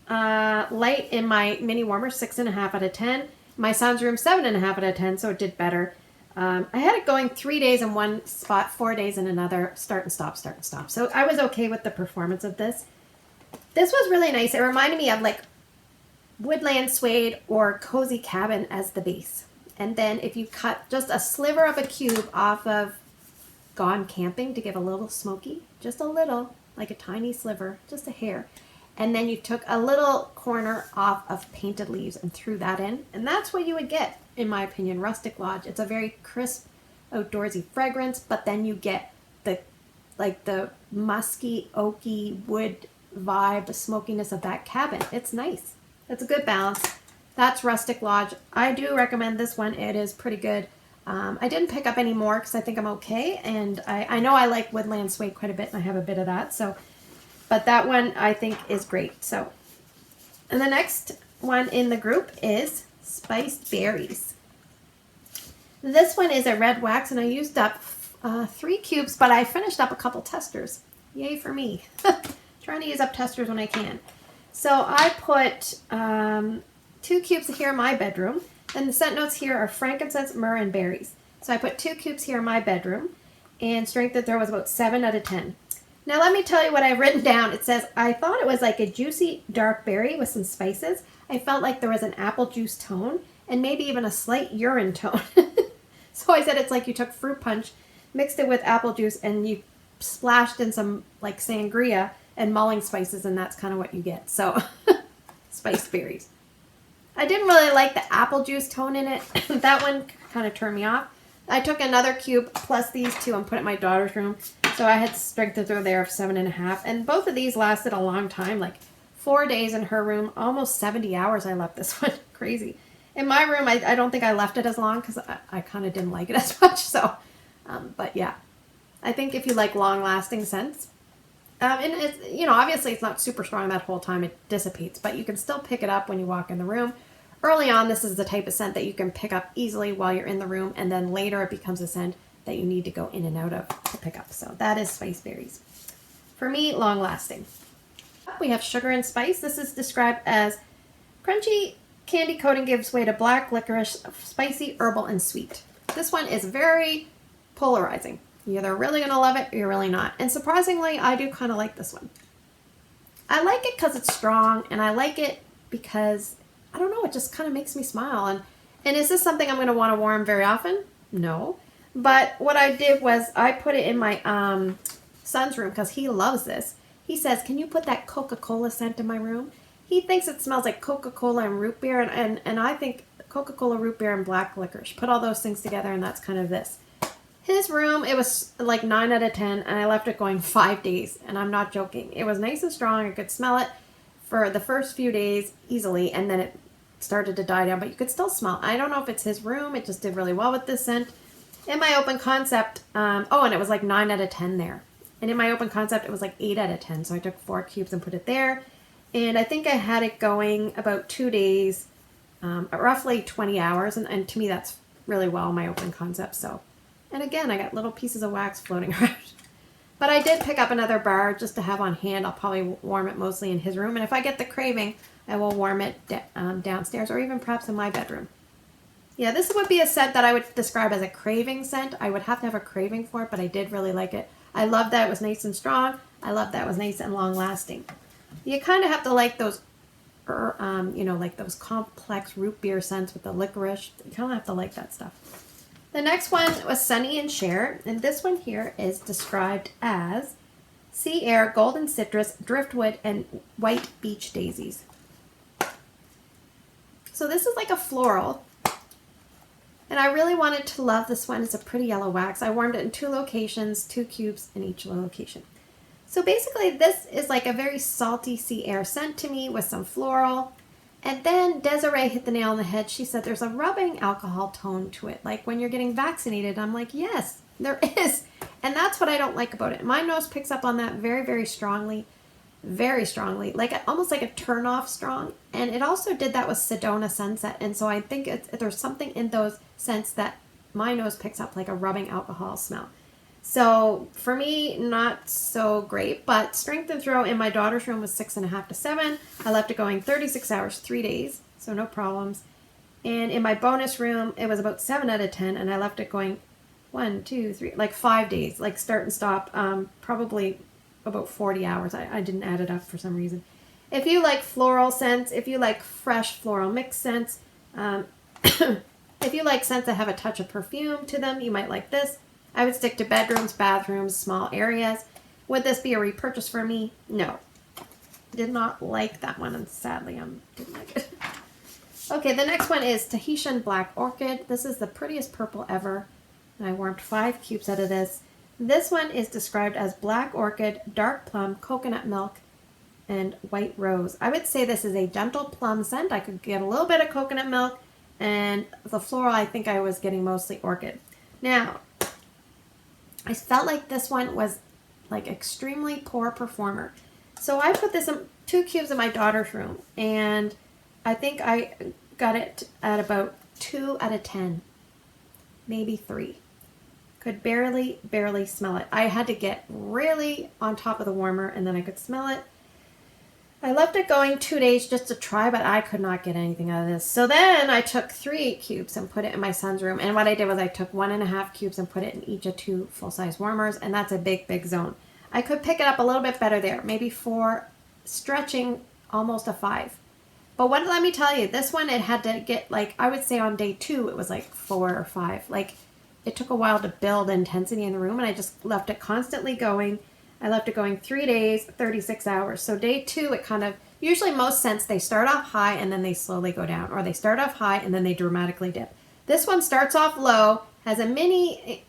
light in my mini warmer, 6.5 out of 10. My son's room, 7.5 out of 10, so it did better. I had it going 3 days in one spot, 4 days in another, start and stop, start and stop. So I was okay with the performance of this. This was really nice. It reminded me of like woodland suede or cozy cabin as the base. And then if you cut just a sliver of a cube off of Gone Camping to give a little smoky, just a little, like a tiny sliver, just a hair. And then you took a little corner off of Painted Leaves and threw that in. And that's what you would get, in my opinion, Rustic Lodge. It's a very crisp, outdoorsy fragrance, but then you get the musky, oaky wood vibe, the smokiness of that cabin. It's nice. It's a good balance. That's Rustic Lodge. I do recommend this one. It is pretty good. I didn't pick up any more because I think I'm okay. And I know I like woodland suede quite a bit, and I have a bit of that. So, but that one I think is great. So, and the next one in the group is Spiced Berries. This one is a red wax, and I used up 3 cubes, but I finished up a couple testers. Yay for me. Trying to use up testers when I can. So I put 2 cubes here in my bedroom. And the scent notes here are frankincense, myrrh, and berries. So I put 2 cubes here in my bedroom. And strength of throw was about 7 out of 10. Now let me tell you what I've written down. It says, I thought it was like a juicy dark berry with some spices. I felt like there was an apple juice tone and maybe even a slight urine tone. So I said it's like you took fruit punch, mixed it with apple juice, and you splashed in some like sangria and mulling spices, and that's kind of what you get. So spiced berries. I didn't really like the apple juice tone in it. That one kind of turned me off. I took another cube plus these 2 and put it in my daughter's room. So I had strength of throw there of 7.5. And both of these lasted a long time, like 4 days in her room, almost 70 hours I left this one. Crazy. In my room, I don't think I left it as long because I kind of didn't like it as much. So, but yeah, I think if you like long-lasting scents, and it's, obviously it's not super strong that whole time. It dissipates, but you can still pick it up when you walk in the room. Early on, this is the type of scent that you can pick up easily while you're in the room, and then later it becomes a scent that you need to go in and out of to pick up. So that is Spiced Berries. For me, long-lasting. We have Sugar and Spice. This is described as crunchy candy coating gives way to black licorice, spicy, herbal, and sweet. This one is very polarizing. You're either really going to love it or you're really not. And surprisingly, I do kind of like this one. I like it because it's strong, and I like it because I don't know, it just kind of makes me smile. And is this something I'm going to want to warm very often? No. But what I did was I put it in my son's room because he loves this. He says, can you put that Coca-Cola scent in my room? He thinks it smells like Coca-Cola and root beer, and I think Coca-Cola, root beer, and black licorice. Put all those things together, and that's kind of this. His room, it was like 9 out of 10, and I left it going 5 days, and I'm not joking. It was nice and strong. I could smell it for the first few days easily, and then it started to die down, but you could still smell. I don't know if it's his room. It just did really well with this scent. In my open concept, and it was like 9 out of 10 there. And in my open concept, it was like 8 out of 10. So I took 4 cubes and put it there. And I think I had it going about 2 days, roughly 20 hours. And to me, that's really well in my open concept. So, and again, I got little pieces of wax floating around. But I did pick up another bar just to have on hand. I'll probably warm it mostly in his room. And if I get the craving, I will warm it downstairs or even perhaps in my bedroom. Yeah, this would be a scent that I would describe as a craving scent. I would have to have a craving for it, but I did really like it. I love that it was nice and strong. I love that it was nice and long lasting. You kind of have to like those, like those complex root beer scents with the licorice. You kind of have to like that stuff. The next one was Sunny and Share, and this one here is described as sea air, golden citrus, driftwood, and white beach daisies. So this is like a floral. And I really wanted to love this one. It's a pretty yellow wax. I warmed it in 2 locations, 2 cubes in each location. So basically this is like a very salty sea air scent to me with some floral. And then Desiree hit the nail on the head. She said there's a rubbing alcohol tone to it. Like when you're getting vaccinated, I'm like, yes, there is. And that's what I don't like about it. My nose picks up on that very, very strongly. Very strongly, like almost like a turn off strong. And it also did that with Sedona Sunset. And so I think there's something in those scents that my nose picks up like a rubbing alcohol smell. So for me, not so great, but Strength and Throw in my daughter's room was 6.5 to 7. I left it going 36 hours, 3 days, so no problems. And in my bonus room, it was about 7 out of 10, and I left it going 1, 2, 3, like 5 days, like start and stop, probably about 40 hours. I didn't add it up for some reason. If you like floral scents, if you like fresh floral mix scents, if you like scents that have a touch of perfume to them, you might like this. I would stick to bedrooms, bathrooms, small areas. Would this be a repurchase for me? No. Did not like that one, and sadly, didn't like it. Okay, the next one is Tahitian Black Orchid. This is the prettiest purple ever. And I warmed 5 cubes out of this. This one is described as Black Orchid, Dark Plum, Coconut Milk, and White Rose. I would say this is a gentle plum scent. I could get a little bit of coconut milk, and the floral, I think I was getting mostly orchid. Now, I felt like this one was like extremely poor performer. So I put this in 2 cubes in my daughter's room, and I think I got it at about 2 out of 10, maybe 3. Could barely smell it. I had to get really on top of the warmer, and then I could smell it. I left it going 2 days just to try, but I could not get anything out of this. So then I took 3 cubes and put it in my son's room. And what I did was I took 1.5 cubes and put it in each of 2 full-size warmers. And that's a big zone. I could pick it up a little bit better there. Maybe 4, stretching almost a 5. But let me tell you, this one, it had to get, like, I would say on day 2, it was like 4 or 5. Like, it took a while to build intensity in the room, and I just left it constantly going. I left it going 3 days, 36 hours. So day 2, it kind of, usually most scents, they start off high and then they slowly go down, or they start off high and then they dramatically dip. This one starts off low, has a mini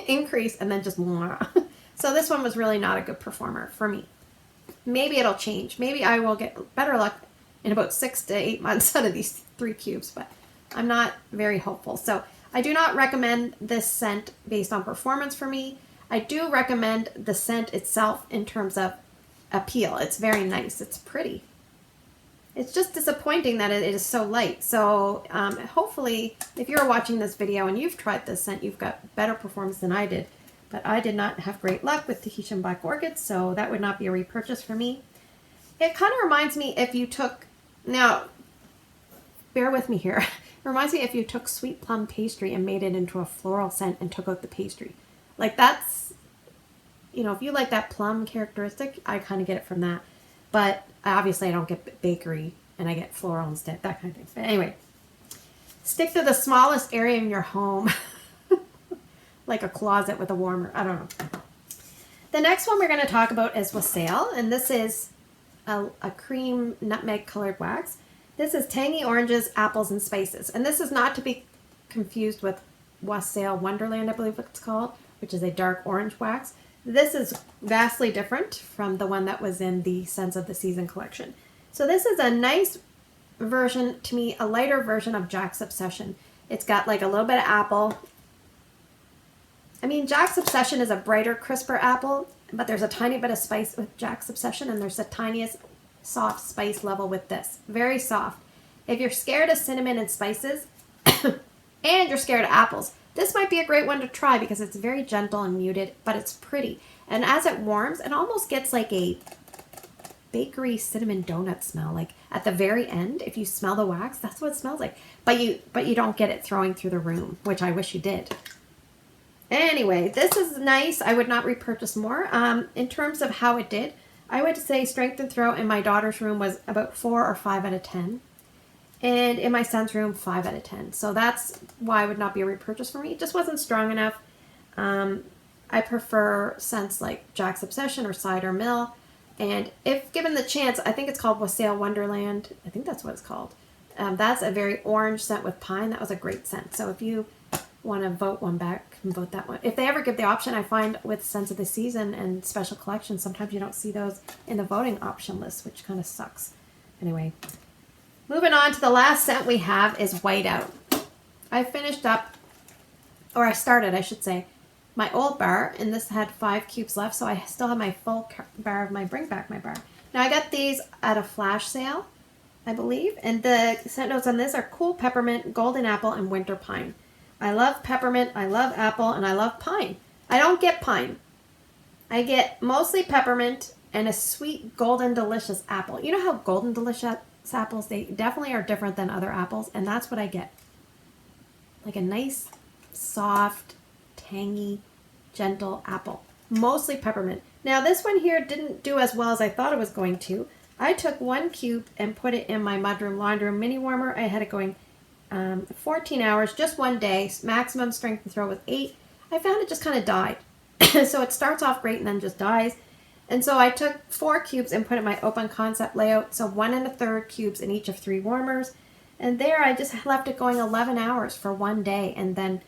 increase, and then just so this one was really not a good performer for me. Maybe it'll change. Maybe I will get better luck in about 6 to 8 months out of these 3 cubes, but I'm not very hopeful. So I do not recommend this scent based on performance for me. I do recommend the scent itself in terms of appeal. It's very nice. It's pretty. It's just disappointing that it is so light. So hopefully, if you're watching this video and you've tried this scent, you've got better performance than I did. But I did not have great luck with Tahitian Black Orchid, so that would not be a repurchase for me. It kind of reminds me if you took, now, bear with me here. It reminds me if you took sweet plum pastry and made it into a floral scent and took out the pastry. Like that's, if you like that plum characteristic, I kind of get it from that. But obviously I don't get bakery and I get floral instead, that kind of thing. But anyway, stick to the smallest area in your home, like a closet with a warmer. I don't know. The next one we're going to talk about is Wassail, and this is a cream nutmeg colored wax. This is tangy oranges, apples, and spices, and this is not to be confused with Wassail Wonderland, I believe it's called, which is a dark orange wax. This is vastly different from the one that was in the Scents of the Season collection. So this is a nice version, to me, a lighter version of Jack's Obsession. It's got like a little bit of apple. I mean, Jack's Obsession is a brighter, crisper apple, but there's a tiny bit of spice with Jack's Obsession, and there's the tiniest soft spice level with this. Very soft. If you're scared of cinnamon and spices, and you're scared of apples, this might be a great one to try because it's very gentle and muted, but it's pretty. And as it warms, it almost gets like a bakery cinnamon donut smell. Like at the very end, if you smell the wax, that's what it smells like. But you don't get it throwing through the room, which I wish you did. Anyway, this is nice. I would not repurchase more. In terms of how it did, I would say Strength and Throw in my daughter's room was about 4 or 5 out of 10. And in my son's room, 5 out of 10. So that's why it would not be a repurchase for me. It just wasn't strong enough. I prefer scents like Jack's Obsession or Cider Mill. And if given the chance, I think it's called Wassail Wonderland. I think that's what it's called. That's a very orange scent with pine. That was a great scent. So if you want to vote one back, you can vote that one. If they ever give the option, I find with Scents of the Season and special collections, sometimes you don't see those in the voting option list, which kind of sucks. Anyway, moving on to the last scent we have is Whiteout. I finished up, or I started, I should say, my old bar, and this had 5 cubes left, so I still have my full bar of my Bring Back My Bar. Now I got these at a flash sale, I believe, and the scent notes on this are cool peppermint, golden apple, and winter pine. I love peppermint, I love apple, and I love pine. I don't get pine. I get mostly peppermint and a sweet golden delicious apple. You know how golden delicious apples, they definitely are different than other apples, and that's what I get. Like a nice, soft, tangy, gentle apple. Mostly peppermint. Now this one here didn't do as well as I thought it was going to. I took 1 cube and put it in my mudroom laundry room mini warmer. I had it going 14 hours, just one day. Maximum strength and throw was 8. I found it just kind of died. So it starts off great and then just dies. And so I took 4 cubes and put it in my open concept layout. So 1 1/3 cubes in each of 3 warmers. And there I just left it going 11 hours for one day. And then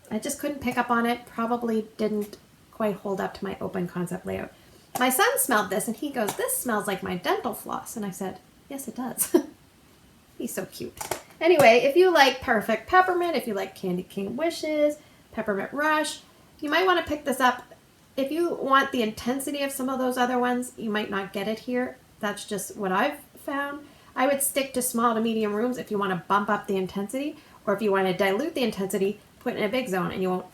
I just couldn't pick up on it. Probably didn't quite hold up to my open concept layout. My son smelled this and he goes, "This smells like my dental floss." And I said, "Yes, it does." He's so cute. Anyway, if you like Perfect Peppermint, if you like Candy Cane Wishes, Peppermint Rush, you might want to pick this up. If you want the intensity of some of those other ones, you might not get it here. That's just what I've found. I would stick to small to medium rooms if you want to bump up the intensity, or if you want to dilute the intensity, put it in a big zone and you won't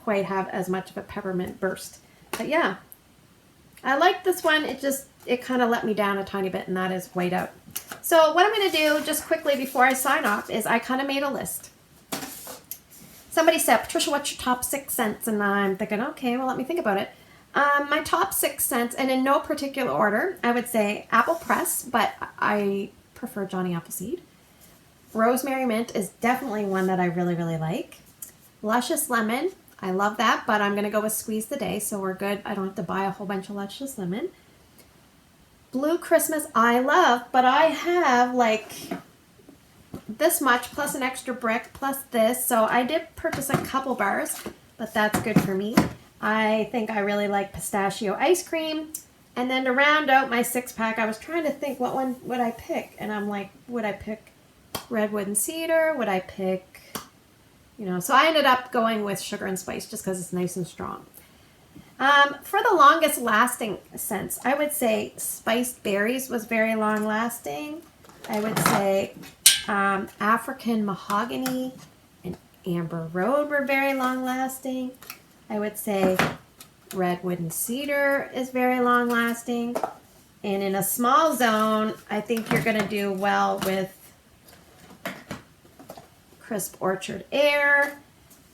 quite have as much of a peppermint burst. But yeah, I like this one. It kind of let me down a tiny bit, and that is Whiteout. So what I'm going to do just quickly before I sign off is I kind of made a list. Somebody said, "Patricia, what's your top 6 scents?" And I'm thinking, okay, well, let me think about it. My top 6 scents, and in no particular order, I would say Apple Press, but I prefer Johnny Appleseed. Rosemary Mint is definitely one that I really, really like. Luscious Lemon, I love that, but I'm going to go with Squeeze the Day, so we're good. I don't have to buy a whole bunch of Luscious Lemon. Blue Christmas, I love, but I have like this much plus an extra brick plus this, so I did purchase a couple bars, but that's good for me. I think I really like pistachio ice cream. And then to round out my 6-pack, I was trying to think what one would I pick, and I'm like, would I pick Redwood and Cedar? Would I pick, so I ended up going with Sugar and Spice just because it's nice and strong. For the longest lasting scents, I would say Spiced Berries was very long lasting. I would say African Mahogany and Amber Road were very long lasting. I would say Redwood and Cedar is very long lasting. And in a small zone, I think you're going to do well with Crisp Orchard Air.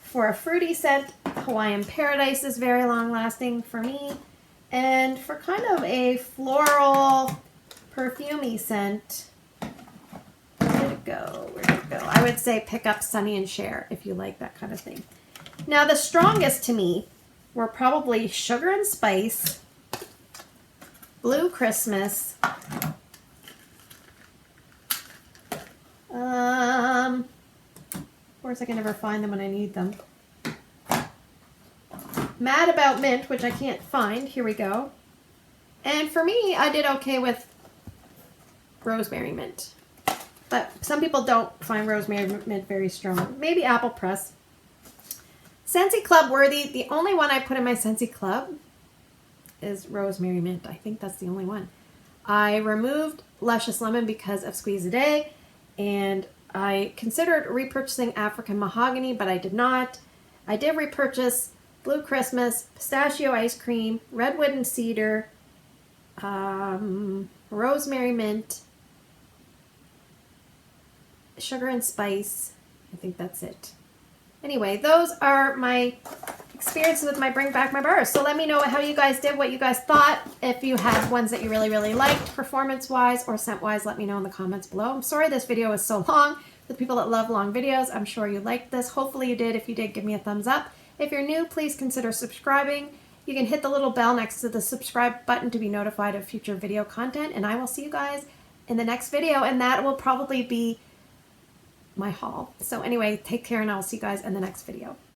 For a fruity scent, Hawaiian Paradise is very long lasting for me. And for kind of a floral, perfumey scent, it go? Where did it go? I would say pick up Sonny and Cher if you like that kind of thing. Now the strongest to me were probably Sugar and Spice, Blue Christmas, of course I can never find them when I need them. Mad About Mint, which I can't find. Here we go. And for me, I did okay with Rosemary Mint. But some people don't find Rosemary Mint very strong. Maybe Apple Press. Scentsy Club worthy. The only one I put in my Scentsy Club is Rosemary Mint. I think that's the only one. I removed Luscious Lemon because of Squeeze a Day. And I considered repurchasing African Mahogany, but I did not. I did repurchase Blue Christmas, Pistachio Ice Cream, Redwood and Cedar, Rosemary Mint, Sugar and Spice. I think that's it. Anyway, those are my experiences with my Bring Back My Bars. So let me know how you guys did, what you guys thought. If you had ones that you really, really liked, performance-wise or scent-wise, let me know in the comments below. I'm sorry this video was so long. For the people that love long videos, I'm sure you liked this. Hopefully you did. If you did, give me a thumbs up. If you're new, please consider subscribing. You can hit the little bell next to the subscribe button to be notified of future video content. And I will see you guys in the next video. And that will probably be my haul. So anyway, take care and I'll see you guys in the next video.